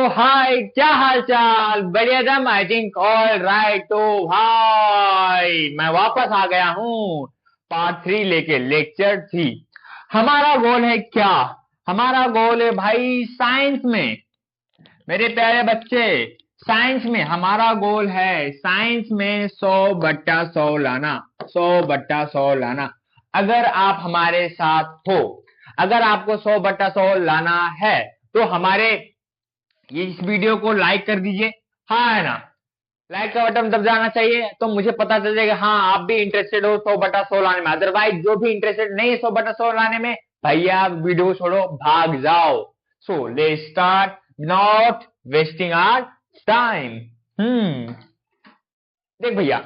हाय, क्या हाल चाल? बढ़िया दम, आई थिंक ऑल राइट। तो भाई मैं वापस आ गया हूँ पार्ट 3 लेके, लेक्चर 3। हमारा गोल है क्या? हमारा गोल है भाई साइंस में, मेरे प्यारे बच्चे, साइंस में हमारा गोल है साइंस में 100/100 लाना, 100/100 लाना। अगर आप हमारे साथ हो, अगर आपको 100/100 लाना है तो हमारे ये इस वीडियो को लाइक कर दीजिए। हाँ है ना? लाइक का बटन दब जाना चाहिए तो मुझे पता चल जाएगा हाँ आप भी इंटरेस्टेड हो 100/100 लाने में। अदरवाइज जो भी इंटरेस्टेड नहीं है 100/100 लाने में, भैया वीडियो छोड़ो, भाग जाओ। सो ले start, not wasting our time. देख भैया,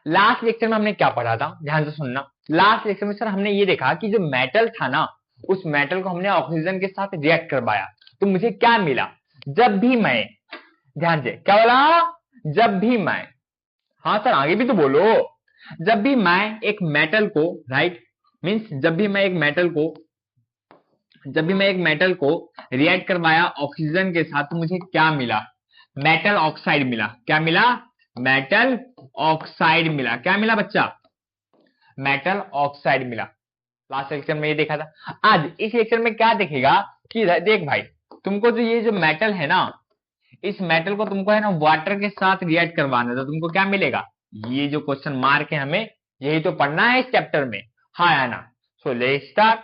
लास्ट लेक्चर में हमने क्या पढ़ा था, ध्यान से सुनना। लास्ट लेक्चर में सर हमने ये देखा कि जो मेटल था ना, उस मेटल को हमने ऑक्सीजन के साथ रिएक्ट करवाया तो मुझे क्या मिला। जब भी मैं, ध्यान से, क्या बोला? जब भी मैं, हाँ सर आगे भी तो बोलो। जब भी मैं एक मेटल को, राइट, मींस जब भी मैं एक मेटल को रिएक्ट करवाया ऑक्सीजन के साथ तो मुझे क्या मिला? मेटल ऑक्साइड मिला। क्या मिला? मेटल ऑक्साइड मिला। क्या मिला बच्चा? मेटल ऑक्साइड मिला। लास्ट लेक्चर में ये देखा था। आज इस लेक्चर में क्या देखेगा कि देख भाई, तुमको जो ये जो मेटल है ना, इस मेटल को तुमको है ना वाटर के साथ रिएक्ट करवाना है तो तुमको क्या मिलेगा? ये जो क्वेश्चन मार्क है, हमें यही तो पढ़ना है इस चैप्टर में। हाँ है ना? सो ले स्टार्ट।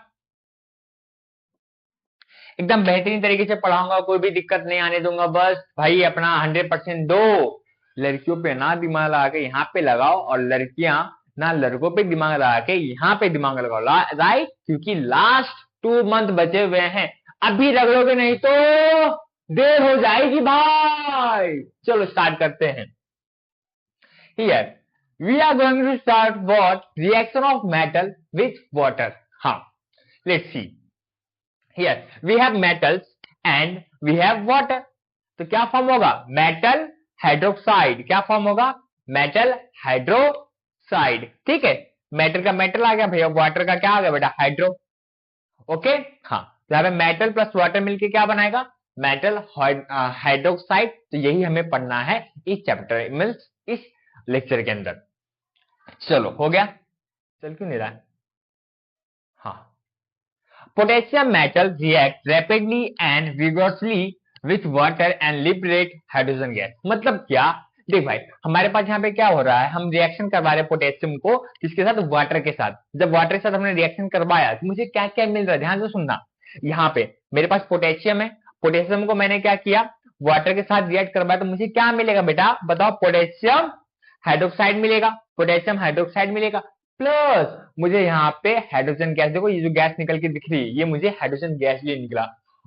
एकदम बेहतरीन तरीके से पढ़ाऊंगा, कोई भी दिक्कत नहीं आने दूंगा। बस भाई अपना 100% दो। लड़कियों पे ना दिमाग लगा के यहाँ पे लगाओ, और लड़कियां ना लड़कों पे दिमाग लगा के यहाँ पे दिमाग लगाओ। राइट? क्योंकि लास्ट 2 मंथ बचे हुए हैं, अभी रगड़ोगे नहीं तो देर हो जाएगी भाई। चलो स्टार्ट करते हैं। Here we are going to start what reaction of metal with water. हाँ, let's see. Here we have metals and we have water. तो क्या फॉर्म होगा? Metal hydroxide. क्या फॉर्म होगा? Metal hydroxide. ठीक है, मेटल का मेटल आ गया भैया, वाटर का क्या आ गया बेटा? हाइड्रो। ओके, हाँ, तो यहाँ पे मेटल प्लस वाटर मिलके क्या बनाएगा? Metal hydroxide. तो यही हमें पढ़ना है इस चैप्टर में, इस लेक्चर के अंदर। चलो हो गया? चल क्यों नहीं रहा है? हाँ, potassium metal react rapidly and vigorously with water and liberate hydrogen gas. मतलब क्या? देख भाई, हमारे पास यहाँ पे क्या हो रहा है, हम रिएक्शन करवा रहे हैं पोटेशियम को किसके साथ? वाटर के साथ। जब वाटर के साथ हमने रिएक्शन करवाया तो मुझे क्या क्या मिल रहा है, ध्यान से सुनना। यहाँ पे मेरे पास पोटेशियम है, पोटेशियम को मैंने क्या किया? वाटर के साथ रिएक्ट करवाया तो मुझे क्या मिलेगा बेटा? बताओ। पोटेशियम हाइड्रोक्साइड मिलेगा, पोटेशियम हाइड्रोक्साइड मिलेगा, प्लस मुझे यहाँ पे हाइड्रोजन गैस, देखो ये जो गैस निकल के दिख रही है ये मुझे हाइड्रोजन गैस भी निकला।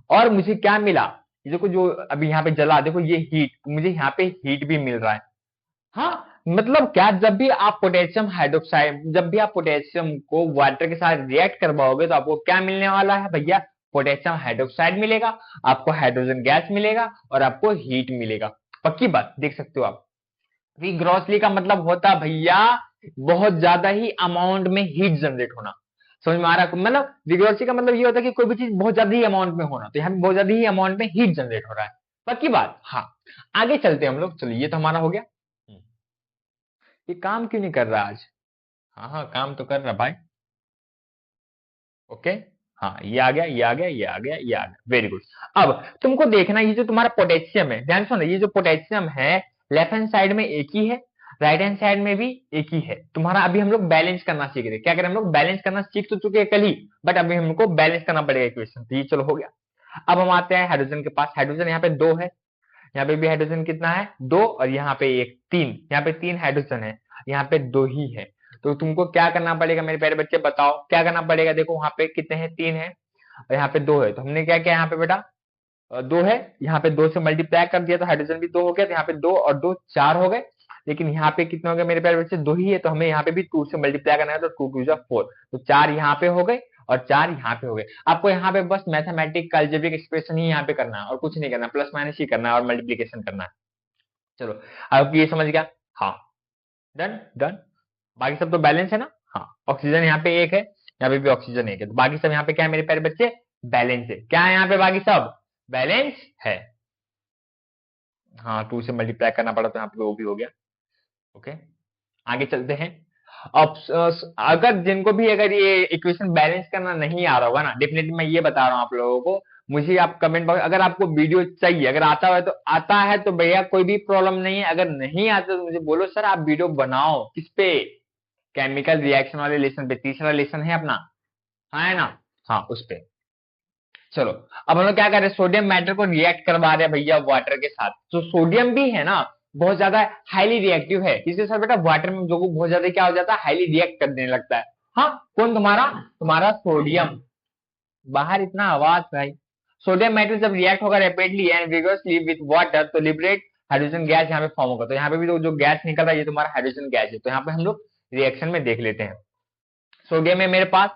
और मुझे क्या मिला? ये देखो जो अभी यहाँ पे जला, देखो ये हीट, मुझे यहाँ पे हीट भी मिल रहा है। हाँ, मतलब क्या? जब भी आप पोटेशियम हाइड्रोक्साइड, जब भी आप पोटेशियम को वाटर के साथ रिएक्ट करवाओगे तो आपको क्या मिलने वाला है भैया? पोटेशियम हाइड्रोक्साइड मिलेगा, आपको हाइड्रोजन गैस मिलेगा और आपको हीट मिलेगा। पक्की बात, देख सकते हो आप। ग्रॉसली का मतलब होता है भैया बहुत ज्यादा ही अमाउंट में हीट जनरेट होना। समझ में आ रहा है? मतलब विग्रोसी का मतलब ये होता है कि कोई भी चीज बहुत ज्यादा ही अमाउंट में होना, तो यहाँ पे बहुत ज्यादा ही अमाउंट में हीट जनरेट हो रहा है। पक्की बात। हाँ, आगे चलते हैं हम लोग। चलिए, ये तो हमारा हो गया। ये काम क्यों नहीं कर रहा आज? हाँ हाँ, काम तो कर रहा भाई। ओके, हाँ, ये आ गया, ये आ गया, ये आ गया, ये आ गया। Very good. अब तुमको देखना, ये जो तुम्हारा पोटेशियम है, ध्यान सुनो, ये जो पोटेशियम है लेफ्ट हैंड साइड में एक ही है, राइट हैंड साइड में भी एक ही है। तुम्हारा अभी हम लोग बैलेंस करना सीख रहे, क्या करें हम लोग? बैलेंस करना सीख तो चुके हैं कल ही, बट अभी हमको बैलेंस करना पड़ेगा इक्वेशन। तो ये चलो हो गया। अब हम आते हैं हाइड्रोजन के पास। हाइड्रोजन यहाँ पे 2 है, यहाँ पे भी हाइड्रोजन कितना है? 2, और यहाँ पे एक 3, यहाँ पे 3 हाइड्रोजन है, यहाँ पे 2 ही है। तो तुमको क्या करना पड़ेगा मेरे प्यारे बच्चे? बताओ क्या करना पड़ेगा। देखो वहां पे कितने हैं? 3 है, और यहाँ पे 2 है। तो हमने क्या किया यहाँ पे बेटा? 2 है, यहाँ पे 2 से मल्टीप्लाई कर दिया तो हाइड्रोजन भी 2 हो गया। तो यहाँ पे 2 और 2 4 हो गए। लेकिन यहाँ पे कितने हो गए मेरे प्यारे बच्चे? 2 ही है, तो हमें यहाँ पे भी 2 से मल्टीप्लाई करना है, तो 2 2 4, तो 4 यहाँ पे हो गए और 4 यहाँ पे हो गए। आपको यहाँ पे बस मैथमेटिक अलजेब्रिक एक्सप्रेशन ही यहाँ पे करना है और कुछ नहीं करना, प्लस माइनस ही करना है और मल्टीप्लीकेशन करना है। चलो, अब ये समझ गया? हाँ, डन डन। बाकी सब तो बैलेंस है ना? हाँ, ऑक्सीजन यहाँ पे एक है, यहाँ पे भी ऑक्सीजन एक है, तो बाकी सब यहाँ पे क्या है मेरे प्यारे बच्चे? बैलेंस है। क्या है यहाँ पे? बाकी सब बैलेंस है। हाँ 2 से मल्टीप्लाई करना पड़ा तो यहाँ पे वो भी हो गया। ओके, आगे चलते हैं। अब अगर जिनको भी अगर ये इक्वेशन बैलेंस करना नहीं आ रहा होगा ना, डेफिनेटली मैं ये बता रहा हूँ आप लोगों को, मुझे आप कमेंट बॉक्स, अगर आपको वीडियो चाहिए, अगर आता है तो आता है तो भैया कोई भी प्रॉब्लम नहीं है, अगर नहीं आता तो मुझे बोलो सर आप वीडियो बनाओ। किस पे? केमिकल रिएक्शन वाले लेसन पे, तीसरा लेसन है अपना, हाँ है ना? हाँ उस पे। चलो, अब हम लोग क्या कर रहे हैं, सोडियम मेटल को रिएक्ट करवा रहे हैं भैया वाटर के साथ। तो सोडियम भी है ना बहुत ज्यादा हाईली रिएक्टिव है, इसके साथ बेटा वाटर में जो बहुत ज्यादा क्या हो जाता है, हाईली रिएक्ट करने लगता है। हाँ, कौन? तुम्हारा तुम्हारा सोडियम। बाहर इतना आवाज भाई। सोडियम मेटल जब रिएक्ट होगा rapidly and vigorously with water तो लिबरेट हाइड्रोजन गैस यहाँ पे फॉर्म होगा। तो यहाँ पे भी जो गैस निकल रहा है ये तुम्हारा हाइड्रोजन गैस है। तो यहाँ पे हम लोग रिएक्शन में देख लेते हैं। सोडियम है मेरे पास,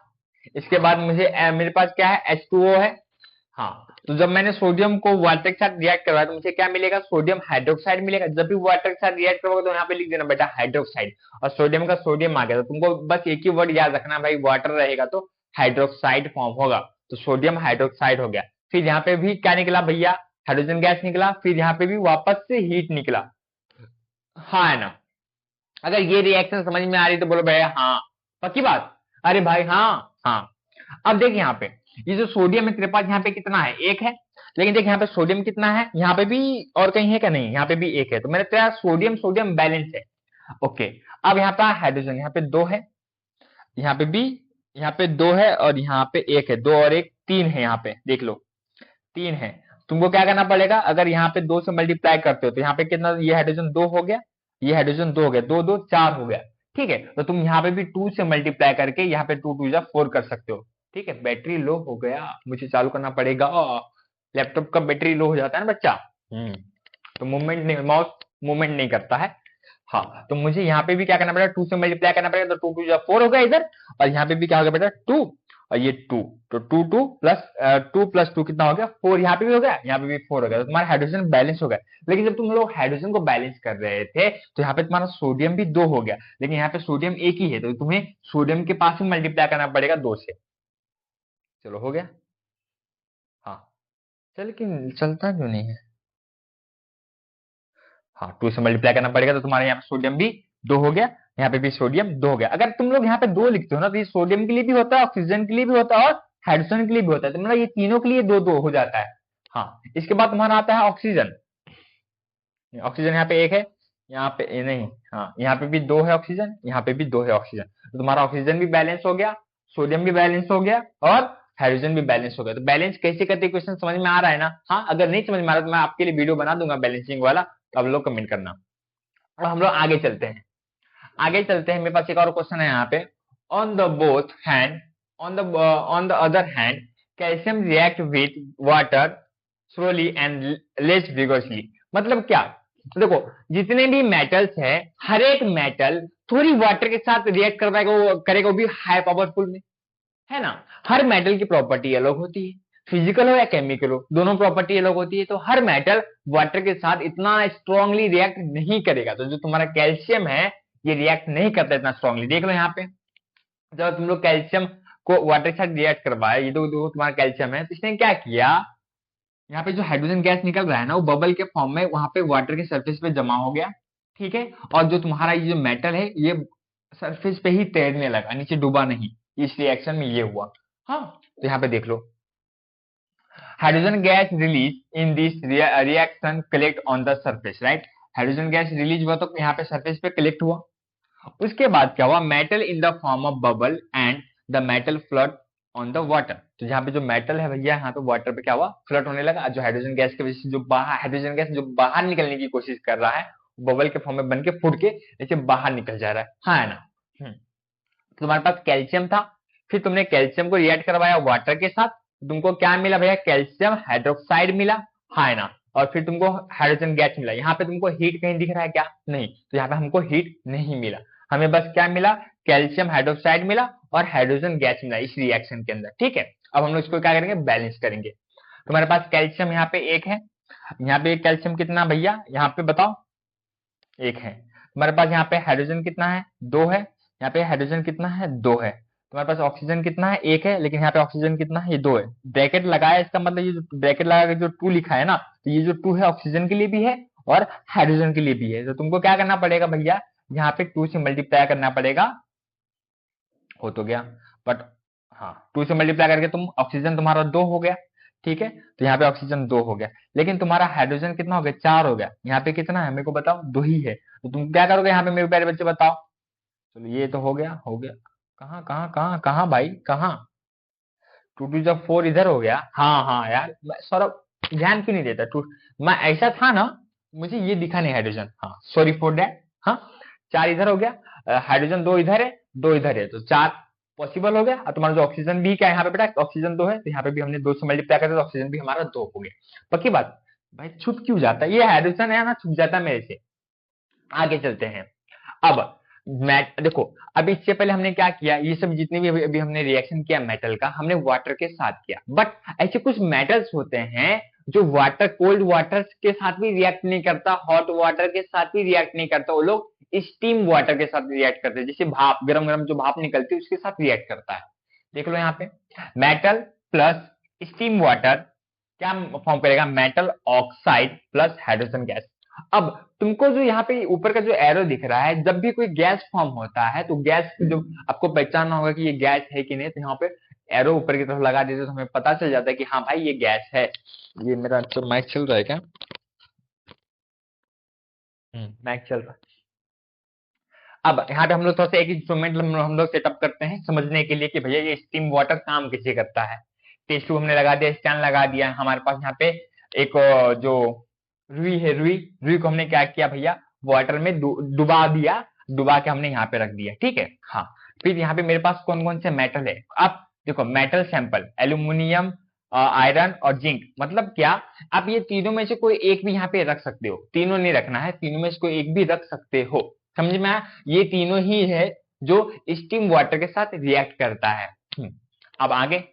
इसके बाद मेरे पास क्या है, H2O है। हाँ, तो जब मैंने सोडियम को वाटर के साथ रिएक्ट करवाया तो मुझे क्या मिलेगा, सोडियम हाइड्रोक्साइड मिलेगा। जब भी वाटर के साथ रिएक्ट करोगे तो यहाँ पे लिख देना बेटा हाइड्रोक्साइड, और सोडियम का सोडियम आ गया तो तुमको बस एक ही वर्ड याद रखना भाई, वाटर रहेगा तो हाइड्रोक्साइड फॉर्म होगा, तो सोडियम हाइड्रोक्साइड हो गया। फिर यहाँ पे भी क्या निकला भैया, हाइड्रोजन गैस निकला। फिर यहाँ पे भी वापस से हीट निकला, हाँ है ना? अगर ये रिएक्शन समझ में आ रही तो बोलो भैया हाँ, पक्की बात। अरे भाई हाँ हाँ। अब देख यहाँ पे ये जो सोडियम है तेरे पास यहाँ पे कितना है, एक है। लेकिन देख यहाँ पे सोडियम कितना है, यहाँ पे भी और कहीं है क्या, नहीं यहाँ पे भी एक है। तो मेरा तेरा सोडियम सोडियम बैलेंस है। ओके, अब यहाँ पे हाइड्रोजन, यहाँ पे दो है, यहाँ पे भी, यहाँ पे दो है और यहाँ पे एक है, दो और एक तीन है, यहाँ पे देख लो तीन है। तुमको क्या करना पड़ेगा, अगर यहाँ पे दो से मल्टीप्लाई करते हो तो यहाँ पे कितना, ये हाइड्रोजन दो हो गया, ये हाइड्रोजन दो हो गया, दो दो चार हो गया। ठीक है, तो तुम यहाँ पे भी टू से मल्टीप्लाई करके यहाँ पे टू टू जा फोर कर सकते हो। ठीक है, बैटरी लो हो गया, मुझे चालू करना पड़ेगा। लैपटॉप का बैटरी लो हो जाता है ना बच्चा, तो मूवमेंट नहीं, माउस मूवमेंट नहीं करता है। हाँ, तो मुझे यहाँ पे भी क्या करना पड़ेगा, टू से मल्टीप्लाई करना पड़ेगा, तो टू टू जा फोर हो गया इधर, और यहाँ पे भी क्या हो गया बेटा टू, और ये टू, तो टू प्लस टू कितना हो गया, फोर। यहाँ पे भी हो गया, यहाँ पे भी फोर हो गया, तो तुम्हारा हाइड्रोजन बैलेंस हो गया। लेकिन जब तुम लोग हाइड्रोजन को बैलेंस कर रहे थे तो यहाँ पे तुम्हारा सोडियम भी दो हो गया, लेकिन यहाँ पे सोडियम एक ही है, तो तुम्हें सोडियम के पास ही मल्टीप्लाई करना पड़ेगा दो से। चलो हो गया। हाँ चल, लेकिन चलता क्यों नहीं है? हाँ, टू से मल्टीप्लाई करना पड़ेगा, तो तुम्हारे यहाँ पे सोडियम भी दो हो गया, यहाँ पे भी सोडियम दो हो गया। अगर तुम लोग यहाँ पे दो लिखते हो ना तो ये सोडियम के लिए भी होता है, ऑक्सीजन के लिए भी होता है और हाइड्रोजन के लिए भी होता है, तो मतलब ये तीनों के लिए दो दो हो जाता है। हाँ, इसके बाद तुम्हारा आता है ऑक्सीजन। ऑक्सीजन यहाँ पे एक है, यहाँ पे नहीं, हाँ यहाँ पे भी दो है ऑक्सीजन, यहाँ पे भी दो है ऑक्सीजन, तो तुम्हारा ऑक्सीजन भी बैलेंस हो गया, सोडियम भी बैलेंस हो गया और हाइड्रोजन भी बैलेंस हो गया। तो बैलेंस कैसे करते हैं क्वेश्चन समझ में आ रहा है ना? हाँ, अगर नहीं समझ में आ रहा तो मैं आपके लिए वीडियो बना दूंगा बैलेंसिंग वाला, तो आप लोग कमेंट करना। अब हम लोग आगे चलते हैं, आगे चलते हैं। मेरे पास एक और क्वेश्चन है यहाँ पे, on the both hand, on the other hand calcium react with water slowly and less vigorously. मतलब क्या, तो देखो जितने भी मेटल्स है, हर एक मेटल थोड़ी वाटर के साथ रिएक्ट करवाएगा, वो करेगा, वो भी हाई पावरफुल में, है ना? हर मेटल की प्रॉपर्टी अलग होती है, फिजिकल हो या केमिकल हो, दोनों प्रॉपर्टी अलग होती है। तो हर मेटल वाटर के साथ इतना स्ट्रांगली रिएक्ट नहीं करेगा। तो जो तुम्हारा कैल्शियम है ये रिएक्ट नहीं करता इतना स्ट्रांगली। देख लो यहाँ पे, जब तुम लोग कैल्शियम को वाटर के साथ रिएक्ट करवाया, ये तो तुम्हारा कैल्शियम है, तो इसने क्या किया, यहाँ पे जो हाइड्रोजन गैस निकल रहा है ना वो बबल के फॉर्म में वहां पे वाटर के सरफेस पे जमा हो गया। ठीक है, और जो तुम्हारा ये जो मेटल है ये सरफेस पे ही तैरने लगा, नीचे डूबा नहीं। इस रिएक्शन में ये हुआ। हाँ, तो यहाँ पे देख लो, hydrogen gas release in this reaction collect on the surface, right? Hydrogen gas release हुआ तो यहाँ पे सरफेस पे कलेक्ट हुआ। उसके बाद क्या हुआ, metal in the form of bubble and the metal float on the water. तो यहाँ पे जो मेटल है भैया यहाँ पे वाटर पे क्या हुआ, फ्लोट होने लगा। जो हाइड्रोजन गैस की वजह से जो बाहर, हाइड्रोजन गैस जो बाहर निकलने की कोशिश कर रहा है, बबल के फॉर्म में बन के फूट के नीचे बाहर निकल जा रहा है, हाँ है ना? तो तुम्हारे पास कैल्शियम था, फिर तुमने कैल्शियम को रिएक्ट करवाया वाटर के साथ, तुमको क्या मिला भैया, कैल्शियम हाइड्रोक्साइड मिला, हाँ है ना? और फिर तुमको हाइड्रोजन गैस मिला। यहाँ पे तुमको हीट कहीं दिख रहा है क्या? नहीं, तो यहाँ पे हमको हीट नहीं मिला, हमें बस क्या मिला, कैल्शियम हाइड्रोक्साइड मिला और हाइड्रोजन गैस मिला इस रिएक्शन के अंदर। ठीक है, अब हम लोग इसको क्या करेंगे, बैलेंस करेंगे। तुम्हारे पास कैल्शियम यहाँ पे एक है, यहाँ पे कैल्शियम कितना भैया, यहाँ पे बताओ, एक है। तुम्हारे पास यहाँ पे हाइड्रोजन कितना है, दो है। यहाँ पे हाइड्रोजन कितना है, दो है। तुम्हारे पास ऑक्सीजन कितना है, एक है, लेकिन यहाँ पे ऑक्सीजन कितना है, ये दो है। ब्रैकेट लगाया, इसका मतलब ये जो ब्रैकेट लगा के जो टू लिखा है ना, तो ये जो टू है ऑक्सीजन के लिए भी है और हाइड्रोजन के लिए भी है। तो तुमको क्या करना पड़ेगा भैया, यहाँ पे 2 से मल्टीप्लाई करना पड़ेगा, हो तो गया, बट हाँ 2 से मल्टीप्लाई करके तुम ऑक्सीजन तुम्हारा 2 हो गया, ठीक है। तो यहाँ पे ऑक्सीजन 2 हो गया, लेकिन तुम्हारा हाइड्रोजन कितना हो गया, 4 हो गया। यहाँ पे कितना है मेरे को बताओ, 2 ही है। तो तुम क्या करोगे यहाँ पे मेरे प्यारे बच्चे बताओ। चलो ये तो हो गया, हो गया। कहाँ कहाँ कहाँ कहाँ भाई, कहाँ 2 टू जब 4 इधर हो गया। हाँ हाँ यार, सौरभ ध्यान क्यों नहीं देता टू, मैं ऐसा था ना, मुझे ये दिखा नहीं हाइड्रोजन, हाँ सॉरी फॉर दैट। हाँ 4 इधर हो गया, हाइड्रोजन 2 इधर है, 2 इधर है, तो 4 पॉसिबल हो गया। और तुम्हारा जो ऑक्सीजन भी क्या है यहाँ पे बेटा, ऑक्सीजन 2 है, तो यहाँ पे भी हमने 2 से मल्टीप्लाई करते तो ऑक्सीजन भी हमारा 2 हो गया। पक्की बात भाई, छुप क्यों जाता है ये हाइड्रोजन है ना, छुप जाता है मेरे से। आगे चलते हैं। अब मैट देखो, अब इससे पहले हमने क्या किया, ये सब जितने भी अभी हमने रिएक्शन किया मेटल का, हमने वाटर के साथ किया। बट ऐसे कुछ मेटल्स होते हैं जो वाटर, कोल्ड वाटर के साथ भी रिएक्ट नहीं करता, हॉट वाटर के साथ भी रिएक्ट नहीं करता, वो लोग स्टीम वाटर के साथ रिएक्ट करते हैं। जैसे भाप, गरम गरम जो भाप निकलती है उसके साथ रिएक्ट करता है। देख लो यहाँ पे, मेटल प्लस स्टीम वाटर क्या फॉर्म करेगा, metal oxide plus hydrogen gas. अब तुमको जो यहाँ पे ऊपर का जो एरो दिख रहा है, जब भी कोई गैस फॉर्म होता है तो गैस जो आपको पहचानना होगा कि ये गैस है कि नहीं, तो यहाँ पे एरो ऊपर की तरफ लगा देते तो हमें पता चल जाता है कि हाँ भाई ये गैस है। ये मेरा तो माइक चल रहा है क्या, माइक चल रहा है। अब यहाँ पे हम लोग थोड़ा सा एक इंस्ट्रूमेंट हम लोग सेटअप करते हैं समझने के लिए कि भैया ये स्टीम वाटर काम कैसे करता है। टेस्ट ट्यूब हमने लगा दिया, स्टैंड लगा दिया, हमारे पास यहाँ पे एक जो रुई है, रुई रुई को हमने क्या किया भैया, वाटर में डुबा दिया, डुबा के हमने यहाँ पे रख दिया, ठीक है। हाँ फिर यहाँ पे मेरे पास कौन कौन से मेटल है, आप देखो मेटल सैंपल, एल्यूमिनियम, आयरन और जिंक। मतलब क्या, आप ये तीनों में से कोई एक भी यहाँ पे रख सकते हो, तीनों नहीं रखना है, तीनों में से कोई एक भी रख सकते हो, समझ में आया। ये तीनों ही है जो स्टीम वाटर के साथ रिएक्ट करता है। अब आगे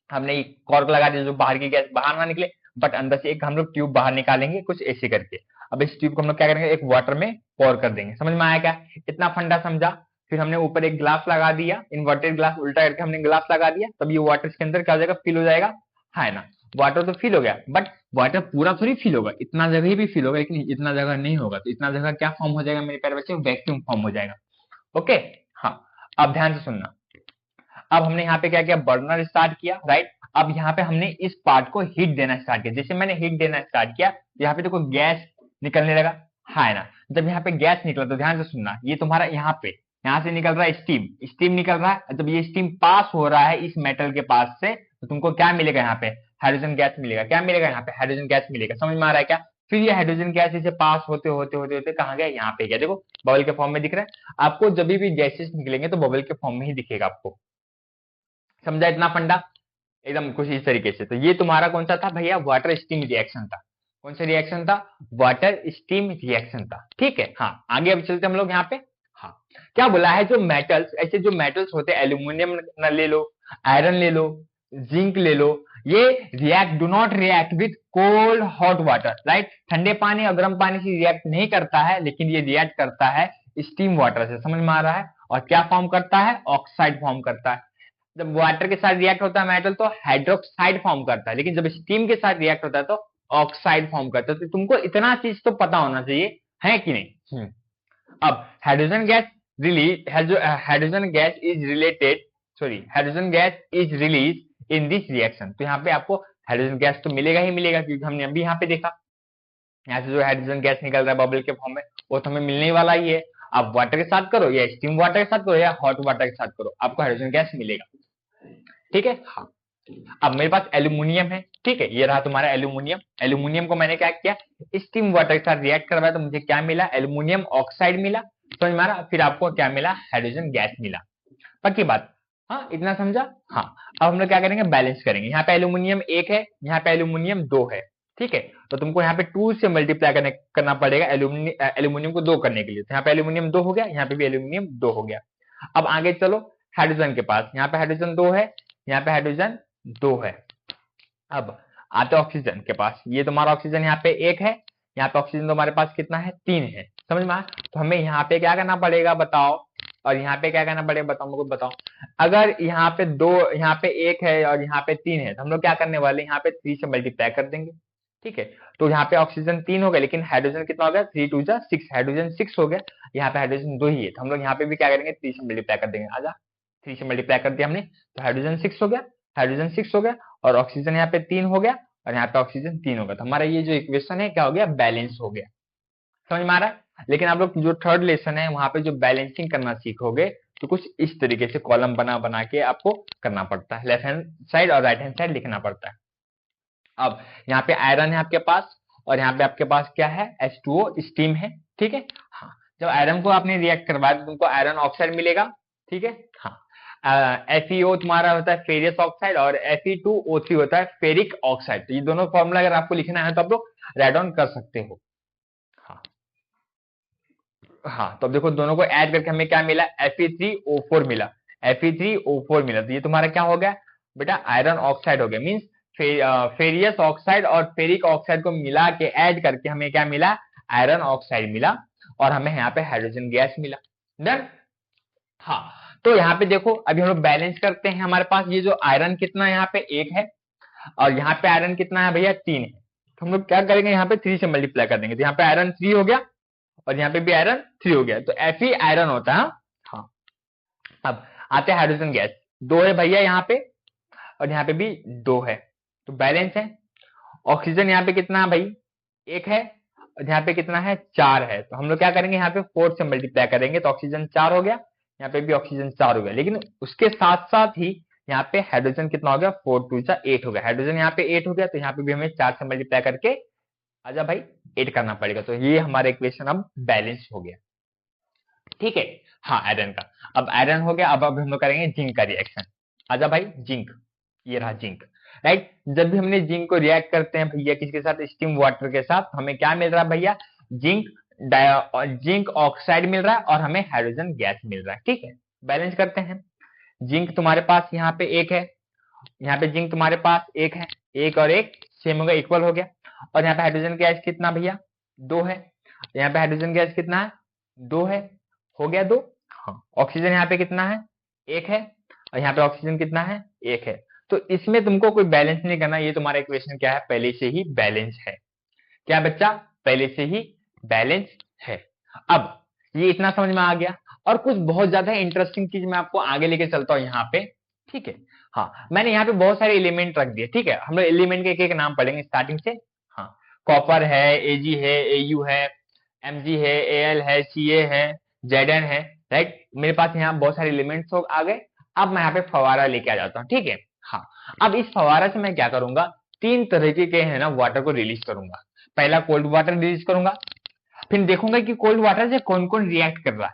हमने कॉर्क लगा दिया जो बाहर की गैस बाहर ना निकले, बट अंदर से एक हम लोग ट्यूब बाहर निकालेंगे कुछ ऐसे करके। अब इस ट्यूब को हम लोग क्या करेंगे, एक वाटर में पोर कर देंगे। समझ में आया क्या, इतना फंडा समझा। फिर हमने ऊपर एक ग्लास लगा दिया, इन्वर्टेड ग्लास उल्टा करके हमने ग्लास लगा दिया, तब ये वाटर इसके अंदर क्या हो जाएगा, फिल हो जाएगा, है ना। वाटर तो फिल हो गया, बट वाटर पूरा थोड़ी फिल होगा, इतना जगह ही भी फिल होगा, लेकिन इतना जगह नहीं होगा। तो इतना जगह क्या फॉर्म हो जाएगा मेरे प्यारे बच्चे, वैक्यूम फॉर्म हो जाएगा। ओके हाँ, अब ध्यान से सुनना। अब हमने यहाँ पे क्या किया, बर्नर स्टार्ट किया, राइट। अब यहाँ पे हमने इस पार्ट को हीट देना स्टार्ट किया। जैसे मैंने हीट देना स्टार्ट किया, यहाँ पे देखो गैस निकलने लगा, है ना। जब यहाँ पे गैस निकला तो ध्यान से सुनना, ये तुम्हारा यहाँ पे, यहाँ से निकल रहा है स्टीम, स्टीम निकल रहा है। जब ये स्टीम पास हो रहा है इस मेटल के पास से, तो तुमको क्या मिलेगा, यहाँ पे हाइड्रोजन गैस मिलेगा। क्या मिलेगा, यहाँ पे हाइड्रोजन गैस मिलेगा। समझ में आ रहा है क्या। फिर ये हाइड्रोजन गैस इसे पास होते होते होते होते कहाँ गया, यहाँ पे गया। देखो बबल के फॉर्म में दिख रहा है आपको, जब भी गैसेस निकलेंगे तो बबल के फॉर्म में ही दिखेगा आपको। समझा इतना फंडा, एकदम कुछ इस तरीके से। तो ये तुम्हारा कौन सा था भैया, वाटर स्टीम रिएक्शन था। कौन सा रिएक्शन था, वाटर स्टीम रिएक्शन था, ठीक है। हाँ आगे अब चलते हम लोग यहाँ पे। हाँ क्या बोला है, जो मेटल्स, ऐसे जो मेटल्स होते हैं, एल्यूमिनियम ले लो, आयरन ले लो, जिंक ले लो, ये react, do not react with cold hot water, right. ठंडे पानी और गर्म पानी से रिएक्ट नहीं करता है, लेकिन ये रिएक्ट करता है स्टीम वाटर से। समझ में आ रहा है। और क्या फॉर्म करता है, ऑक्साइड फॉर्म करता है। जब वाटर के साथ रिएक्ट होता है मेटल तो हाइड्रोक्साइड फॉर्म करता है, लेकिन जब स्टीम के साथ रिएक्ट होता है तो ऑक्साइड फॉर्म करता है। तो तुमको इतना चीज तो पता होना चाहिए, है कि नहीं। अब hydrogen gas release, hydrogen gas is related, sorry hydrogen gas is release in this reaction. तो यहाँ पे आपको हाइड्रोजन गैस तो मिलेगा ही मिलेगा, क्योंकि हमने अभी यहाँ पे देखा, यहाँ से जो हाइड्रोजन गैस निकल रहा है बबल के फॉर्म में, वो तो हमें मिलने वाला ही है। आप वाटर के साथ करो या स्टीम वाटर के साथ करो या हॉट वाटर के साथ करो, आपको हाइड्रोजन गैस मिलेगा, ठीक है। हाँ अब मेरे पास एल्यूमिनियम है, ठीक है, ये रहा तुम्हारा एल्यूमिनियम। एल्यूमिनियम को मैंने क्या किया, स्टीम वाटर के साथ रिएक्ट करवाया, तो मुझे क्या मिला, एल्यूमिनियम ऑक्साइड मिला, समझ में आ रहा। फिर आपको क्या मिला, हाइड्रोजन गैस मिला। पक्की बात, हाँ इतना समझा। हाँ अब हम लोग क्या करेंगे, बैलेंस करेंगे। यहाँ पे एल्यूमिनियम 1 है, यहाँ पे एल्यूमिनियम 2 है, ठीक है। तो तुमको यहाँ पे 2 से मल्टीप्लाई करना पड़ेगा एल्यूमिनियम को 2 करने के लिए। तो यहाँ पे एल्यूमिनियम 2 हो गया, यहाँ पे भी एल्यूमिनियम 2 हो गया। अब आगे चलो हाइड्रोजन के पास, यहाँ पे हाइड्रोजन 2 है, यहाँ पे हाइड्रोजन 2 है। अब आते ऑक्सीजन के पास, ये तुम्हारा ऑक्सीजन यहाँ पे 1 है, यहाँ पे ऑक्सीजन तुम्हारे पास कितना है, 3 है। समझ में आया। तो हमें यहाँ पे क्या करना पड़ेगा बताओ, और यहाँ पे क्या करना पड़ेगा बताओ, मुझे बताओ। अगर यहाँ पे 2, यहाँ पे 1 है और यहाँ पे 3 है, तो हम लोग क्या करने वाले, यहाँ पे 3 से मल्टीप्लाई कर देंगे, ठीक है। तो यहाँ पे ऑक्सीजन 3 हो गया, लेकिन हाइड्रोजन कितना हो गया, 3 2 जा 6, हाइड्रोजन 6 हो गया। यहाँ पे हाइड्रोजन 2 ही है, तो हम लोग यहाँ पे भी क्या करेंगे, 3 से मल्टीप्लाई कर देंगे। आजा 3 से मल्टीप्लाई कर दिया हमने, तो हाइड्रोजन 6 हो गया, हाइड्रोजन 6 हो गया, और ऑक्सीजन यहाँ पे 3 हो गया, और यहाँ पे ऑक्सीजन 3 हो गया। तो हमारा ये जो इक्वेशन है क्या हो गया, बैलेंस हो गया। समझ में आ रहा है। लेकिन आप लोग जो थर्ड लेसन है वहां पे जो बैलेंसिंग करना सीखोगे, तो कुछ इस तरीके से कॉलम बना बना के आपको करना पड़ता है, लेफ्ट हैंड साइड और राइट हैंड साइड लिखना पड़ता है। अब यहाँ पे आयरन है आपके पास, और यहाँ पे आपके पास क्या है, H2O स्टीम है, ठीक है। हाँ, जब आयरन को आपने रिएक्ट करवाया तो तुमको आयरन ऑक्साइड मिलेगा, ठीक है। हाँ, FeO तुम्हारा होता है फेरियस ऑक्साइड, और Fe2O3 होता है फेरिक ऑक्साइड। तो ये दोनों फॉर्मूला अगर आपको लिखना है तो आप लोग राइट डाउन कर सकते हो। हाँ हाँ, तो अब देखो दोनों को ऐड करके हमें क्या मिला, Fe3O4 मिला, Fe3O4 मिला। तो ये तुम्हारा क्या हो गया बेटा, आयरन ऑक्साइड हो गया। मीन्स फेरियस ऑक्साइड और फेरिक ऑक्साइड को मिला के ऐड करके हमें क्या मिला, आयरन ऑक्साइड मिला, और हमें यहाँ पे हाइड्रोजन गैस मिला। डन। हाँ, तो यहाँ पे देखो अभी हम लोग बैलेंस करते हैं। हमारे पास ये जो आयरन कितना है, यहाँ पे 1 है, और यहाँ पे आयरन कितना है भैया, 3 है। तो हम लोग क्या करेंगे, यहाँ पे 3 से मल्टीप्लाई कर देंगे, तो यहाँ पे आयरन 3 हो गया, और यहाँ पे भी आयरन 3 हो गया, तो Fe आयरन होता है। हाँ, अब आते हैं हाइड्रोजन गैस, 2 है भैया यहाँ पे, और यहाँ पे भी 2 है, तो बैलेंस है। ऑक्सीजन यहाँ पे कितना है भाई, 1 है, और यहाँ पे कितना है, 4 है। तो हम लोग क्या करेंगे, यहाँ पे 4 से मल्टीप्लाई करेंगे, तो ऑक्सीजन 4 हो गया, यहाँ पे भी ऑक्सीजन 4 हो गया। लेकिन उसके साथ साथ ही यहाँ पे हाइड्रोजन कितना हो गया, 4 2 जा 8 हो गया। हाइड्रोजन यहाँ पे 8 हो गया, तो यहाँ पे भी हमें 4 से मल्टीप्लाई करके आजा भाई 8 करना पड़ेगा। तो ये हमारा इक्वेशन अब बैलेंस हो गया, ठीक है। हाँ, आयरन का अब आयरन हो गया। अब हम लोग करेंगे जिंक का रिएक्शन। आजा भाई जिंक, ये रहा जिंक, राइट। जब भी हमने जिंक को रिएक्ट करते हैं भैया किसके साथ, स्टीम वाटर के साथ, हमें क्या मिल रहा है भैया, जिंक जिंक ऑक्साइड मिल रहा है, और हमें हाइड्रोजन गैस मिल रहा है, ठीक है। बैलेंस करते हैं। जिंक तुम्हारे पास यहाँ पे 1 है, यहाँ पे जिंक तुम्हारे पास 1 है, 1 और 1 सेम हो गया, इक्वल हो गया। और यहाँ पे हाइड्रोजन गैस कितना भैया, 2 है। यहाँ पे हाइड्रोजन गैस कितना है, 2 है, हो गया 2। हाँ, ऑक्सीजन यहाँ पे कितना है, 1 है, और यहाँ पे ऑक्सीजन कितना है, 1 है। तो इसमें तुमको कोई बैलेंस नहीं करना, ये तुम्हारा इक्वेशन क्या है, पहले से ही बैलेंस है। क्या बच्चा, पहले से ही बैलेंस है। अब ये इतना समझ में आ गया, और कुछ बहुत ज्यादा इंटरेस्टिंग चीज मैं आपको आगे लेके चलता हूँ यहाँ पे, ठीक है। हाँ, मैंने यहाँ पे बहुत सारे एलिमेंट रख दिए, ठीक है। हम लोग एलिमेंट के एक एक नाम पढ़ेंगे स्टार्टिंग से। हाँ, कॉपर है, Ag है, Au है, Mg है, Al है, Ca है, Zn है, राइट। मेरे पास यहाँ बहुत सारे एलिमेंट्स आ गए। अब मैं यहाँ पे फवारा लेके आ जाता हूँ, ठीक है। हाँ, अब इस फवारा से मैं क्या करूंगा, 3 तरीके के है ना वाटर को रिलीज करूंगा। पहला कोल्ड वाटर रिलीज करूंगा, फिर देखूंगा कि कोल्ड वाटर से कौन कौन रिएक्ट कर रहा है,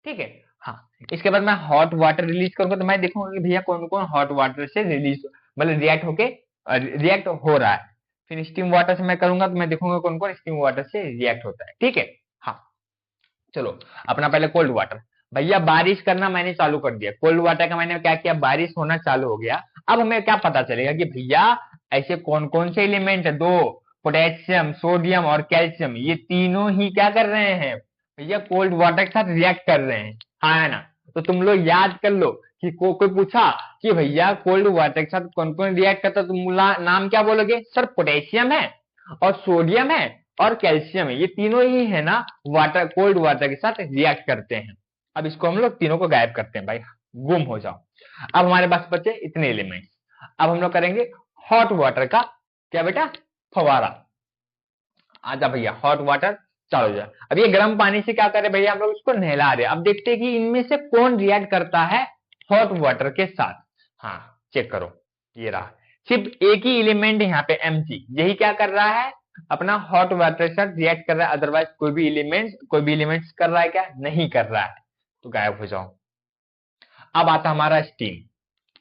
ठीक है। हाँ, इसके बाद मैं हॉट वाटर रिलीज करूंगा, तो मैं देखूंगा कि भैया कौन कौन हॉट वाटर से रिलीज मतलब रिएक्ट हो रहा है। फिर स्टीम वाटर से मैं करूंगा, तो मैं देखूंगा कौन कौन स्टीम वाटर से रिएक्ट होता है, ठीक है। हाँ, चलो अपना पहले कोल्ड वाटर। भैया बारिश करना मैंने चालू कर दिया, कोल्ड वाटर का मैंने क्या किया, बारिश होना चालू हो गया। अब हमें क्या पता चलेगा कि भैया ऐसे कौन कौन से एलिमेंट है, 2 पोटेशियम, सोडियम और कैल्शियम, ये तीनों ही क्या कर रहे हैं भैया, कोल्ड वाटर के साथ रिएक्ट कर रहे हैं, हाँ है ना। तो तुम लोग याद कर लो कि कोई पूछा कि भैया कोल्ड वाटर के साथ कौन कौन रिएक्ट करता है, तुम नाम क्या बोलोगे, सर पोटेशियम है, और सोडियम है, और कैल्शियम है, ये तीनों ही है ना वाटर, कोल्ड वाटर के साथ रिएक्ट करते हैं। अब इसको हम लोग तीनों को गायब करते हैं भाई, गुम हो जाओ। अब हमारे पास बचे इतने एलिमेंट्स। अब हम लोग करेंगे हॉट वाटर का क्या बेटा, फवारा। आजा भैया हॉट वाटर चालू हो जाए। अब ये गर्म पानी से क्या करे भैया, हम लोग इसको नहला रहे हैं। अब देखते हैं कि इनमें से कौन रिएक्ट करता है हॉट वाटर के साथ। हाँ, चेक करो, ये रहा, सिर्फ एक ही एलिमेंट यहाँ पे Mg, यही क्या कर रहा है, अपना हॉट वाटर के साथ रिएक्ट कर रहा है। अदरवाइज कोई भी एलिमेंट्स कर रहा है क्या, नहीं कर रहा है, तो गायब हो जाओ। अब आता हमारा स्टीम,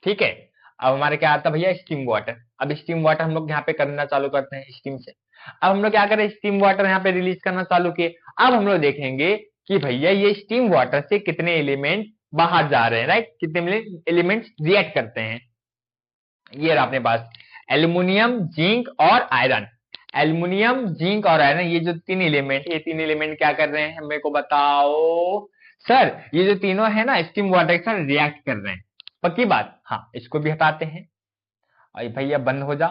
ठीक है। अब हमारे क्या आता है भैया, स्टीम वाटर। अब स्टीम वाटर हम लोग यहाँ पे करना चालू करते हैं स्टीम से। अब हम लोग क्या करें, स्टीम वाटर यहाँ पे रिलीज करना चालू किए। अब हम लोग देखेंगे कि भैया ये स्टीम वाटर से कितने एलिमेंट बाहर जा रहे हैं, राइट, कितने एलिमेंट्स रिएक्ट करते हैं। ये रहा अपने पास एल्यूमिनियम, जिंक और आयरन। एल्यूमिनियम, जिंक और आयरन, ये जो 3 एलिमेंट, ये 3 एलिमेंट क्या कर रहे हैं, मेरे को बताओ सर। ये जो तीनों है ना स्टीम वाटर के साथ रिएक्ट कर रहे हैं, पक्की बात। हाँ, इसको भी हटाते हैं, अरे भैया बंद हो जा,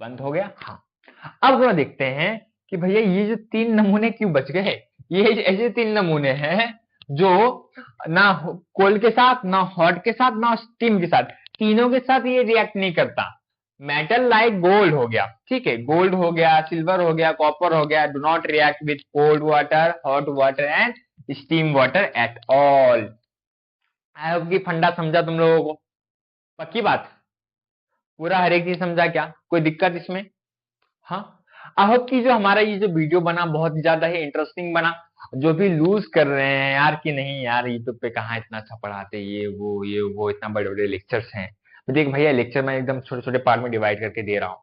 बंद हो गया। हाँ, अब थोड़ा देखते हैं कि भैया ये जो 3 नमूने क्यों बच गए। ये ऐसे 3 नमूने हैं जो ना कोल्ड के साथ, ना हॉट के साथ, ना स्टीम के साथ, तीनों के साथ ये रिएक्ट नहीं करता। मेटल लाइक गोल्ड हो गया, ठीक है, गोल्ड हो गया, सिल्वर हो गया, कॉपर हो गया, do not react with cold water, hot water and steam water at all. I hope कि फंडा समझा तुम लोगों को, पक्की बात, पूरा हर एक चीज समझा क्या, कोई दिक्कत इसमें? हाँ, आई होप कि जो हमारा ये जो वीडियो बना बहुत ज्यादा ही इंटरेस्टिंग बना। जो भी लूज कर रहे हैं यार कि नहीं यार यूट्यूब पे कहाँ इतना अच्छा पढ़ाते, ये वो इतना बड़े बड़े लेक्चर्स हैं। तो देख भैया, लेक्चर मैं एकदम छोटे छोटे पार्ट में डिवाइड करके दे रहा हूँ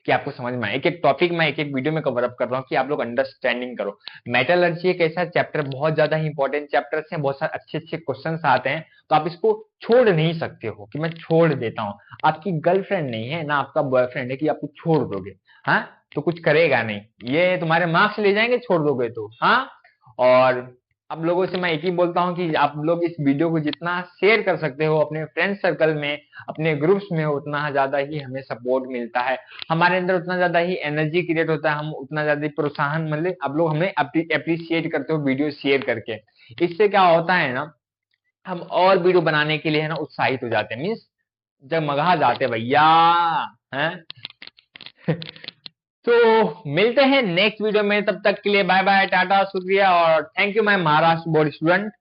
कि आपको समझ में आए। एक एक टॉपिक मैं एक एक वीडियो में कवर अप कर रहा हूँ कि आप लोग अंडरस्टैंडिंग करो। मेटलर्जी एक ऐसा चैप्टर, बहुत ज्यादा ही इंपॉर्टेंट चैप्टर्स हैं, बहुत सारे अच्छे अच्छे क्वेश्चंस आते हैं, तो आप इसको छोड़ नहीं सकते हो कि मैं छोड़ देता हूँ। आपकी गर्लफ्रेंड नहीं है ना आपका बॉयफ्रेंड है कि आपको छोड़ दोगे, हाँ, तो कुछ करेगा नहीं, ये तुम्हारे मार्क्स ले जाएंगे छोड़ दोगे तो, हाँ। और अब लोगों से मैं एक ही बोलता हूँ कि आप लोग इस वीडियो को जितना शेयर कर सकते हो अपने फ्रेंड सर्कल में, अपने ग्रुप्स में, उतना ज्यादा ही हमें सपोर्ट मिलता है, हमारे अंदर उतना ज्यादा ही एनर्जी क्रिएट होता है, हम उतना ज्यादा प्रोत्साहन, मतलब आप लोग हमें अप्रिशिएट करते हो वीडियो शेयर करके। इससे क्या होता है ना, हम और वीडियो बनाने के लिए है ना उत्साहित हो जाते हैं, मीन्स जगमगा जाते हैं भैया, हैं। तो मिलते हैं नेक्स्ट वीडियो में, तब तक के लिए बाय बाय, टाटा, शुक्रिया और thank you my Maharashtra board student.